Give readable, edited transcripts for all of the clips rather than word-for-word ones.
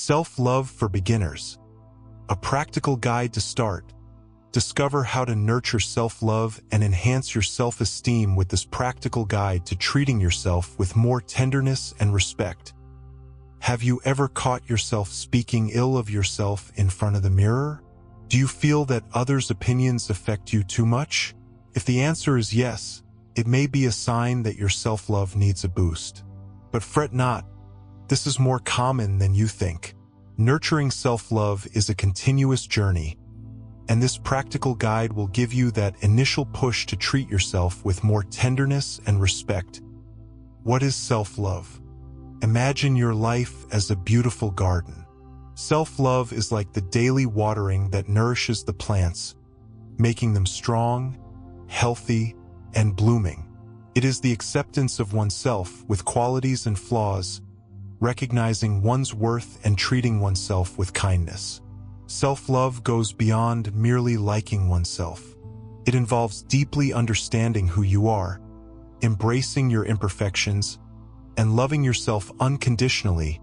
Self-love for beginners. A practical guide to start. Discover how to nurture self-love and enhance your self-esteem with this practical guide to treating yourself with more tenderness and respect. Have you ever caught yourself speaking ill of yourself in front of the mirror? Do you feel that others' opinions affect you too much? If the answer is yes, it may be a sign that your self-love needs a boost. But fret not. This is more common than you think. Nurturing self-love is a continuous journey, and this practical guide will give you that initial push to treat yourself with more tenderness and respect. What is self-love? Imagine your life as a beautiful garden. Self-love is like the daily watering that nourishes the plants, making them strong, healthy, and blooming. It is the acceptance of oneself with qualities and flaws, recognizing one's worth and treating oneself with kindness. Self-love goes beyond merely liking oneself. It involves deeply understanding who you are, embracing your imperfections, and loving yourself unconditionally,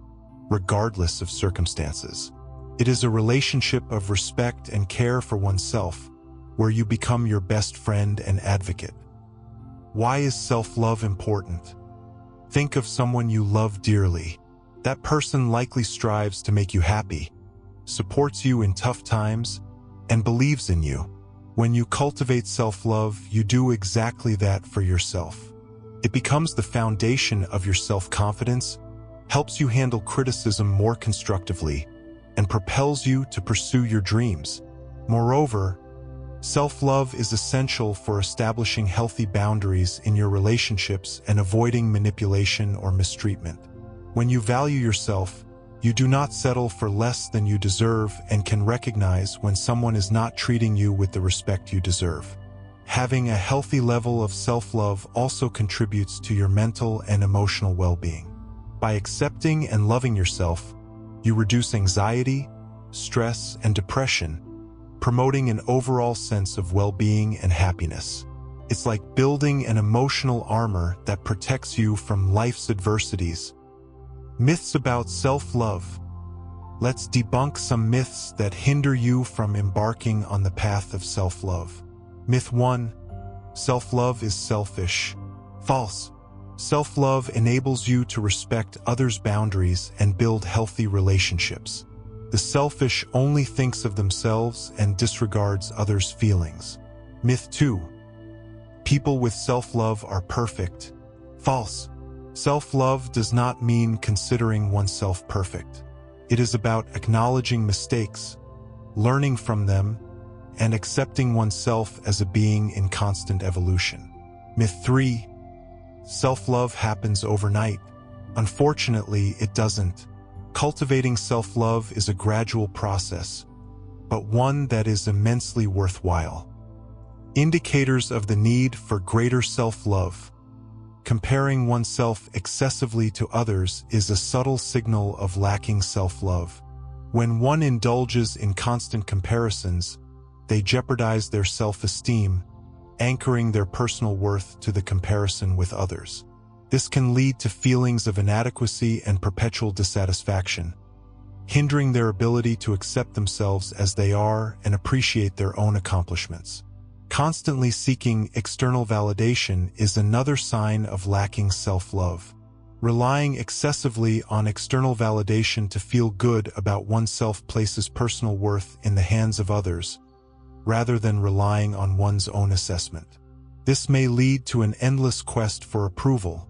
regardless of circumstances. It is a relationship of respect and care for oneself, where you become your best friend and advocate. Why is self-love important? Think of someone you love dearly. That person likely strives to make you happy, supports you in tough times, and believes in you. When you cultivate self-love, you do exactly that for yourself. It becomes the foundation of your self-confidence, helps you handle criticism more constructively, and propels you to pursue your dreams. Moreover, self-love is essential for establishing healthy boundaries in your relationships and avoiding manipulation or mistreatment. When you value yourself, you do not settle for less than you deserve and can recognize when someone is not treating you with the respect you deserve. Having a healthy level of self-love also contributes to your mental and emotional well-being. By accepting and loving yourself, you reduce anxiety, stress, and depression, promoting an overall sense of well-being and happiness. It's like building an emotional armor that protects you from life's adversities. Myths about self-love. Let's debunk some myths that hinder you from embarking on the path of self-love. Myth 1. Self-love is selfish. False. Self-love enables you to respect others' boundaries and build healthy relationships. The selfish only thinks of themselves and disregards others' feelings. Myth 2. People with self-love are perfect. False. Self-love does not mean considering oneself perfect. It is about acknowledging mistakes, learning from them, and accepting oneself as a being in constant evolution. Myth 3. Self-love happens overnight. Unfortunately, it doesn't. Cultivating self-love is a gradual process, but one that is immensely worthwhile. Indicators of the need for greater self-love. Comparing oneself excessively to others is a subtle signal of lacking self-love. When one indulges in constant comparisons, they jeopardize their self-esteem, anchoring their personal worth to the comparison with others. This can lead to feelings of inadequacy and perpetual dissatisfaction, hindering their ability to accept themselves as they are and appreciate their own accomplishments. Constantly seeking external validation is another sign of lacking self-love. Relying excessively on external validation to feel good about oneself places personal worth in the hands of others, rather than relying on one's own assessment. This may lead to an endless quest for approval,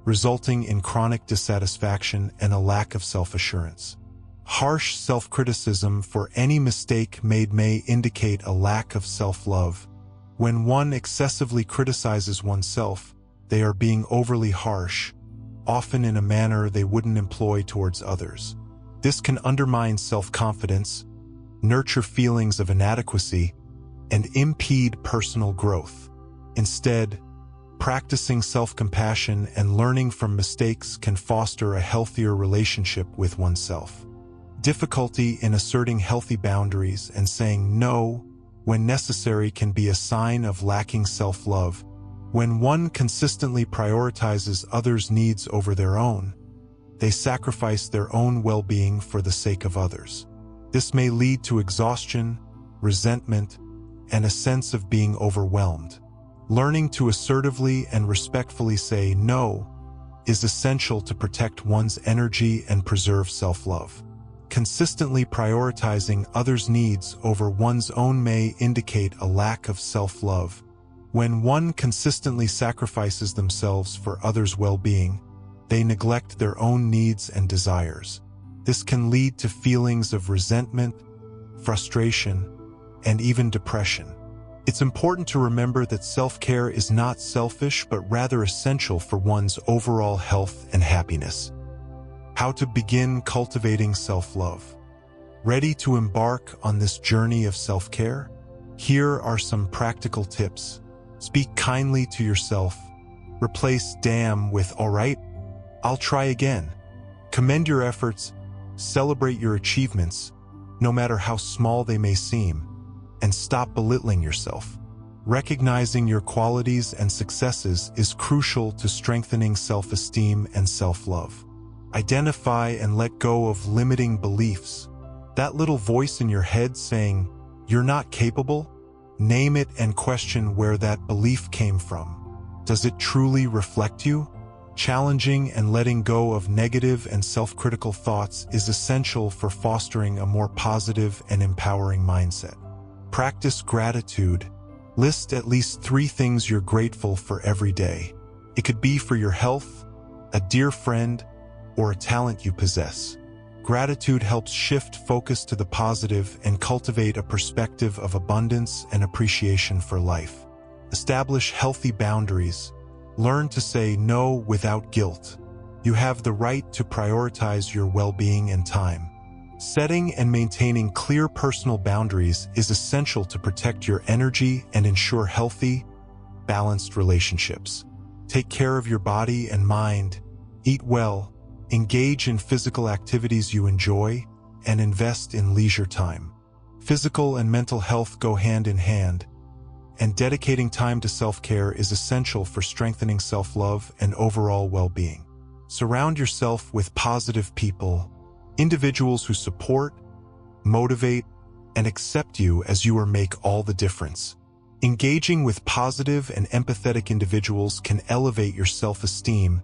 resulting in chronic dissatisfaction and a lack of self-assurance. Harsh self-criticism for any mistake made may indicate a lack of self-love. When one excessively criticizes oneself, they are being overly harsh, often in a manner they wouldn't employ towards others. This can undermine self-confidence, nurture feelings of inadequacy, and impede personal growth. Instead, practicing self-compassion and learning from mistakes can foster a healthier relationship with oneself. Difficulty in asserting healthy boundaries and saying no when necessary can be a sign of lacking self-love. When one consistently prioritizes others' needs over their own, They sacrifice their own well-being for the sake of others. This may lead to exhaustion, resentment, and a sense of being overwhelmed. Learning to assertively and respectfully say no is essential to protect one's energy and preserve self-love. Consistently prioritizing others' needs over one's own may indicate a lack of self-love. When one consistently sacrifices themselves for others' well-being, they neglect their own needs and desires. This can lead to feelings of resentment, frustration, and even depression. It's important to remember that self-care is not selfish but rather essential for one's overall health and happiness. How to begin cultivating self-love. Ready to embark on this journey of self-care? Here are some practical tips. Speak kindly to yourself. Replace "damn" with "all right, I'll try again." Commend your efforts. Celebrate your achievements, no matter how small they may seem, and stop belittling yourself. Recognizing your qualities and successes is crucial to strengthening self-esteem and self-love. Identify and let go of limiting beliefs. That little voice in your head saying, "You're not capable?" Name it and question where that belief came from. Does it truly reflect you? Challenging and letting go of negative and self-critical thoughts is essential for fostering a more positive and empowering mindset. Practice gratitude. List at least 3 things you're grateful for every day. It could be for your health, a dear friend, or a talent you possess. Gratitude helps shift focus to the positive and cultivate a perspective of abundance and appreciation for life. Establish healthy boundaries. Learn to say no without guilt. You have the right to prioritize your well-being and time. Setting and maintaining clear personal boundaries is essential to protect your energy and ensure healthy, balanced relationships. Take care of your body and mind. Eat well. Engage in physical activities you enjoy, and invest in leisure time. Physical and mental health go hand in hand, and dedicating time to self-care is essential for strengthening self-love and overall well-being. Surround yourself with positive people, individuals who support, motivate, and accept you as you are make all the difference. Engaging with positive and empathetic individuals can elevate your self-esteem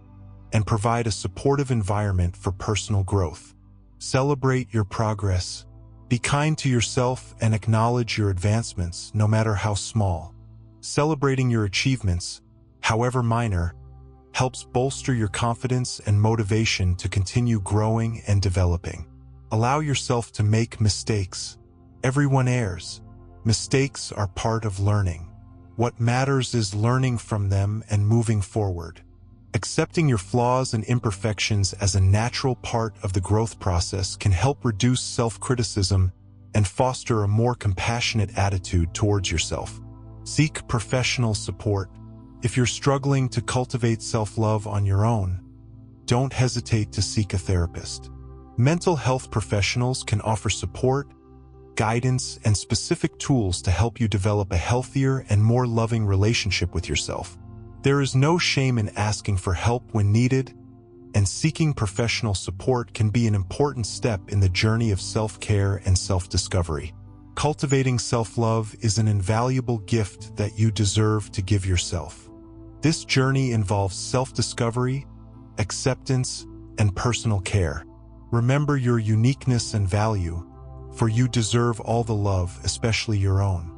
and provide a supportive environment for personal growth. Celebrate your progress. Be kind to yourself and acknowledge your advancements, no matter how small. Celebrating your achievements, however minor, helps bolster your confidence and motivation to continue growing and developing. Allow yourself to make mistakes. Everyone errs. Mistakes are part of learning. What matters is learning from them and moving forward. Accepting your flaws and imperfections as a natural part of the growth process can help reduce self-criticism and foster a more compassionate attitude towards yourself. Seek professional support. If you're struggling to cultivate self-love on your own, don't hesitate to seek a therapist. Mental health professionals can offer support, guidance, and specific tools to help you develop a healthier and more loving relationship with yourself. There is no shame in asking for help when needed, and seeking professional support can be an important step in the journey of self-care and self-discovery. Cultivating self-love is an invaluable gift that you deserve to give yourself. This journey involves self-discovery, acceptance, and personal care. Remember your uniqueness and value, for you deserve all the love, especially your own.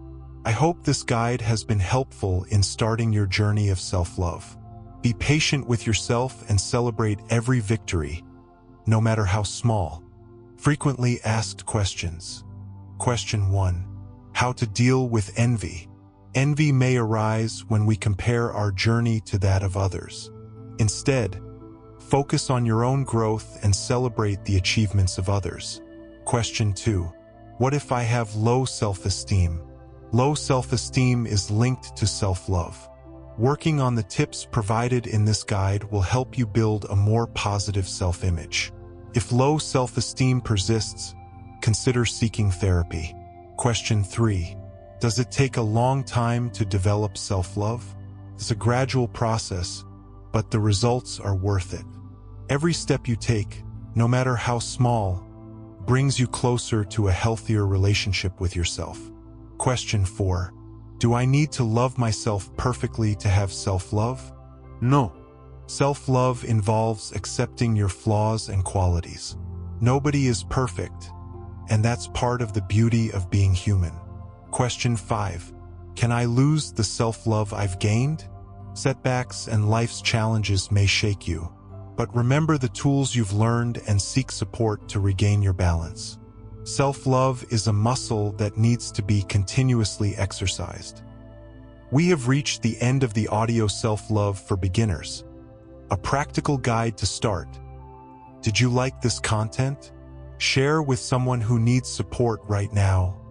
I hope this guide has been helpful in starting your journey of self-love. Be patient with yourself and celebrate every victory, no matter how small. Frequently asked questions. Question 1. How to deal with envy. Envy may arise when we compare our journey to that of others. Instead, focus on your own growth and celebrate the achievements of others. Question 2. What if I have low self-esteem? Low self-esteem is linked to self-love. Working on the tips provided in this guide will help you build a more positive self-image. If low self-esteem persists, consider seeking therapy. Question 3. Does it take a long time to develop self-love? It's a gradual process, but the results are worth it. Every step you take, no matter how small, brings you closer to a healthier relationship with yourself. Question 4. Do I need to love myself perfectly to have self-love? No. Self-love involves accepting your flaws and qualities. Nobody is perfect, and that's part of the beauty of being human. Question 5. Can I lose the self-love I've gained? Setbacks and life's challenges may shake you, but remember the tools you've learned and seek support to regain your balance. Self-love is a muscle that needs to be continuously exercised. We have reached the end of the audio Self-Love for Beginners, a practical guide to start. Did you like this content? Share with someone who needs support right now